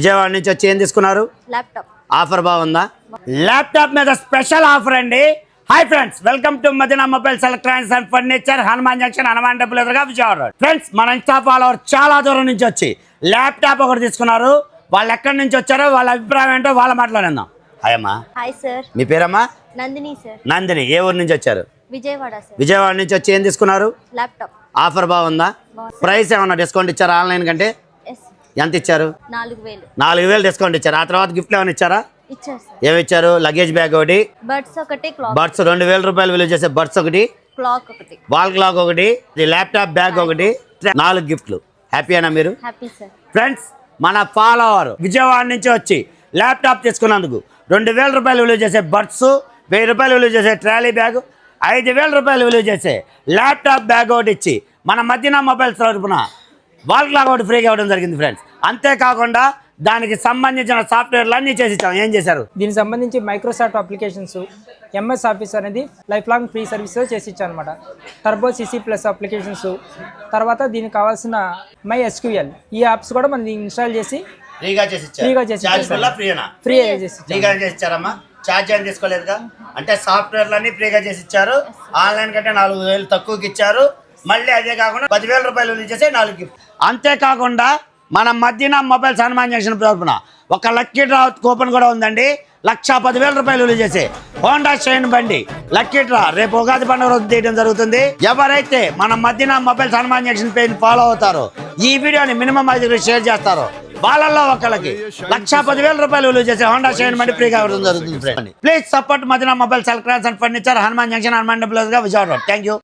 విజయవాడ నుంచి వచ్చి ఏం తీసుకున్నారు? ల్యాప్టాప్. ఆఫర్ బాగుందా? ల్యాప్టాప్ మీద స్పెషల్ ఆఫర్ అండి. Hi friends, welcome to Madina mobiles electronics and furniture, Hanuman junction, Hanuman temple ఎదురుగా విజయవాడ. ఫ్రెండ్స్, మన ఇన్స్టా ఫాలోవర్ చాలా దూరం నుంచి వచ్చి ల్యాప్టాప్ ఒకటి తీసుకున్నారు. వాళ్ళు ఎక్కడి నుంచి వచ్చారో వాళ్ళ అభిప్రాయం ఏంటో వాళ్ళ మాట్లాడిందాం. హాయ్ అమ్మా. Hi sir. మీ పేరమ్మా? నందిని సార్. నందిని. ఏ ఊరు నుంచి వచ్చారు? విజయవాడ సార్. విజయవాడ నుంచి వచ్చి ఏం తీసుకున్నారు? ల్యాప్టాప్. ఆఫర్ బాగుందా? ప్రైస్ ఏమన్నా డిస్కౌంట్ ఇచ్చారా? ఆన్లైన్ కంటే ఎస్. ఎంత ఇచ్చారు? 4000. 4000 డిస్కౌంట్ ఇచ్చారు. ఆ తర్వాత గిఫ్ట్ ఏమైనా ఇచ్చారా? ఇచ్చారు సార్. ఏమి ఇచ్చారు? లగేజ్ బ్యాగ్ ఒకటి, బడ్స్ ఒకటి, క్లాక్. బడ్స్ 2000 రూపాయలు విలువ చేసే బడ్స్ ఒకటి, క్లాక్ ఒకటి, వాల్ క్లాక్ ఒకటి, ల్యాప్టాప్ బ్యాగ్ ఒకటి, 4 గిఫ్ట్లు. హ్యాపీయేనా మీరు? Happy sir. ఫ్రెండ్స్, మన ఫాలోవర్ విజయవాడ నుంచి వచ్చి ల్యాప్టాప్ తీసుకున్నందుకు 2000 రూపాయలు విలువ చేసే బడ్స్, 1000 రూపాయలు విలువ చేసే ట్రాలీ బ్యాగ్, 5000 రూపాయలు విలువ చేసే ల్యాప్టాప్ బ్యాగ్ ఒకటి ఇచ్చి మన మదీనా మొబైల్స్ తరపున వాల్ క్లాక్ ఒకటి ఫ్రీగా ఇవ్వడం జరిగింది ఫ్రెండ్స్. అంతేకాకుండా దానికి సంబంధించిన సాఫ్ట్వేర్లు అన్నీ చేసి ఇచ్చాం. ఏం చేశారు? దీనికి సంబంధించి మైక్రోసాఫ్ట్ అప్లికేషన్స్, ఎంఎస్ ఆఫీస్ అనేది లైఫ్ లాంగ్ ఫ్రీ సర్వీస్ చేసి ఇచ్చాను అనమాట. టర్బో సిసి ప్లస్ అప్లికేషన్స్, తర్వాత దీనికి కావాల్సిన మై ఎస్క్యూఎల్ ఈ యాప్స్ కూడా మనం ఇన్స్టాల్ చేసి ఫ్రీగా చేసి ఫ్రీ చేసి ఇచ్చారమ్మా. ఛార్జ్ ఏం తీసుకోలేదుగా? అంటే సాఫ్ట్వేర్లు అన్ని ఫ్రీగా చేసి ఇచ్చారు. ఆన్లైన్ కంటే 4000 తక్కువకి ఇచ్చారు. మళ్ళీ అదే కాకుండా 10,000 రూపాయలు విలువ చేసే 4 గిఫ్ట్. అంతేకాకుండా మన మదీనా మొబైల్స్ హనుమాన్ జంక్షన్ తరపున ఒక లక్కీ డ్రా కూపన్ కూడా ఉందండి. 1,10,000 రూపాయలు విలువ చేసే హోండా షైన్ బండి లక్కీ డ్రా రేపు ఉగాది పండుగ రోజు తీయడం జరుగుతుంది. ఎవరైతే మన Madina mobiles Hanuman junction page follow అవుతారో, ఈ వీడియోని మినిమం 5 షేర్ చేస్తారో, వాళ్ళల్లో ఒకళ్ళకి 1,10,000 రూపాయలు విలువ చేసే హోండా షైన్ బండి ఫ్రీగా ఇవ్వడం జరుగుతుంది. Please support Madina mobiles electronics and furniture, Hanuman junction, Hanuman temple Vijayawada. Thank you.